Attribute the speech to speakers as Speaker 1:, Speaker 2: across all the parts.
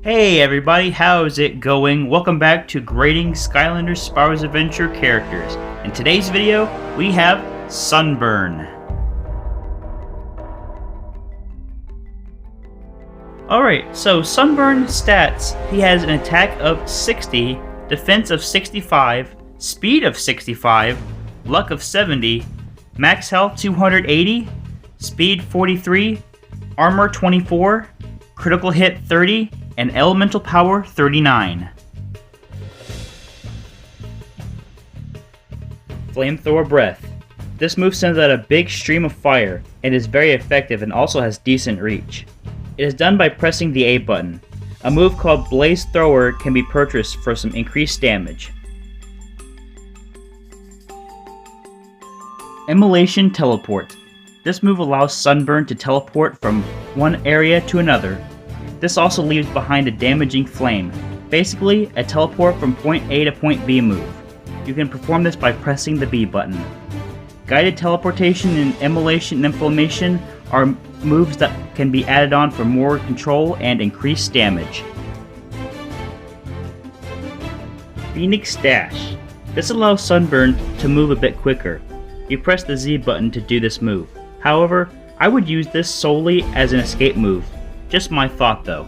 Speaker 1: Hey everybody, how's it going? Welcome back to grading Skylanders Spyro's Adventure characters. In today's video, we have Sunburn. Alright, so Sunburn stats. He has an attack of 60, defense of 65, speed of 65, luck of 70, max health 280, speed 43, armor 24, critical hit 30, and elemental power 39. Flamethrower Breath. This move sends out a big stream of fire and is very effective and also has decent reach. It is done by pressing the A button. A move called Blaze Thrower can be purchased for some increased damage. Immolation Teleport. This move allows Sunburn to teleport from one area to another. This also leaves behind a damaging flame, basically a teleport from point A to point B move. You can perform this by pressing the B button. Guided Teleportation and Immolation and Inflammation are moves that can be added on for more control and increased damage. Phoenix Dash. This allows Sunburn to move a bit quicker. You press the Z button to do this move. However, I would use this solely as an escape move. Just my thought though.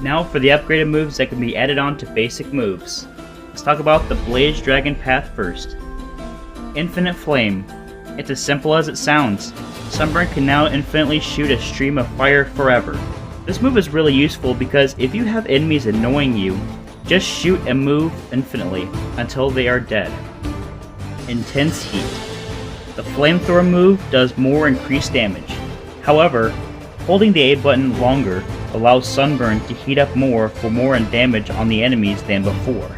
Speaker 1: Now for the upgraded moves that can be added on to basic moves. Let's talk about the Blaze Dragon Path first. Infinite Flame. It's as simple as it sounds. Sunburn can now infinitely shoot a stream of fire forever. This move is really useful because if you have enemies annoying you, just shoot and move infinitely until they are dead. Intense Heat. The Flamethrower move does more increased damage. However, holding the A button longer allows Sunburn to heat up more for more damage on the enemies than before.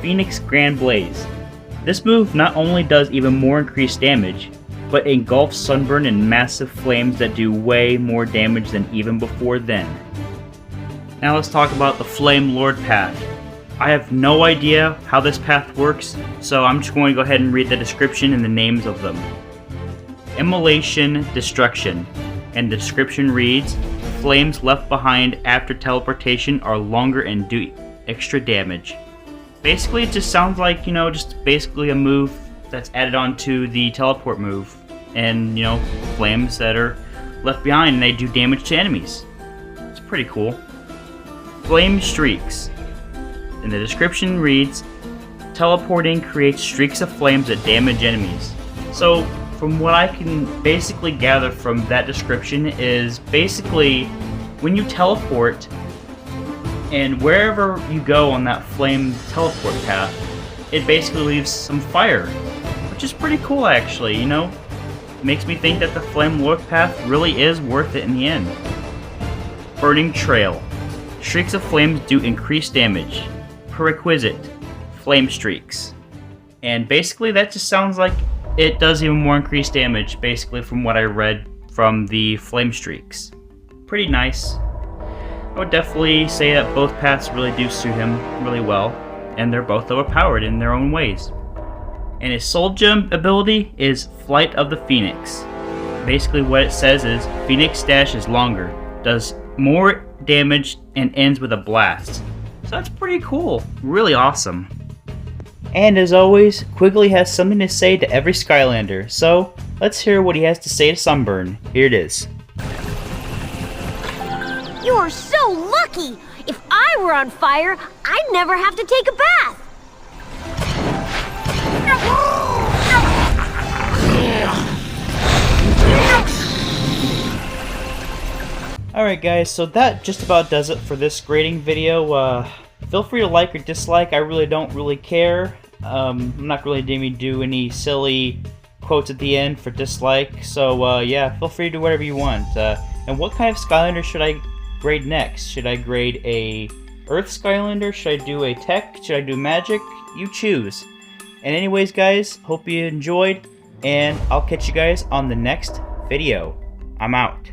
Speaker 1: Phoenix Grand Blaze. This move not only does even more increased damage, but engulfs Sunburn in massive flames that do way more damage than even before then. Now let's talk about the Flame Lord path. I have no idea how this path works, so I'm just going to go ahead and read the description and the names of them. Immolation Destruction, and the description reads, flames left behind after teleportation are longer and do extra damage. Basically it just sounds like, just basically a move that's added on to the teleport move, and flames that are left behind and they do damage to enemies. It's pretty cool. Flame Streaks. And the description reads, teleporting creates streaks of flames that damage enemies. So, from what I can basically gather from that description is basically when you teleport and wherever you go on that flame teleport path, it basically leaves some fire, which is pretty cool actually, Makes me think that the Flame Lord path really is worth it in the end. Burning Trail. Streaks of flames do increased damage. Prerequisite, Flame Streaks. And basically that just sounds like it does even more increased damage, basically from what I read from the Flame Streaks. Pretty nice. I would definitely say that both paths really do suit him really well, and they're both overpowered in their own ways. And his Soul Gem ability is Flight of the Phoenix. Basically what it says is, Phoenix Dash is longer, does more damage, and ends with a blast. So that's pretty cool. Really awesome. And as always, Quigley has something to say to every Skylander, so let's hear what he has to say to Sunburn. Here it is.
Speaker 2: You're so lucky! If I were on fire, I'd never have to take a bath!
Speaker 1: Alright guys, so that just about does it for this grading video. Feel free to like or dislike, I really don't really care. I'm not really going to do any silly quotes at the end for dislike, so yeah, feel free to do whatever you want. And what kind of Skylander should I grade next? Should I grade a Earth Skylander? Should I do a Tech? Should I do Magic? You choose. And anyways guys, hope you enjoyed, and I'll catch you guys on the next video. I'm out.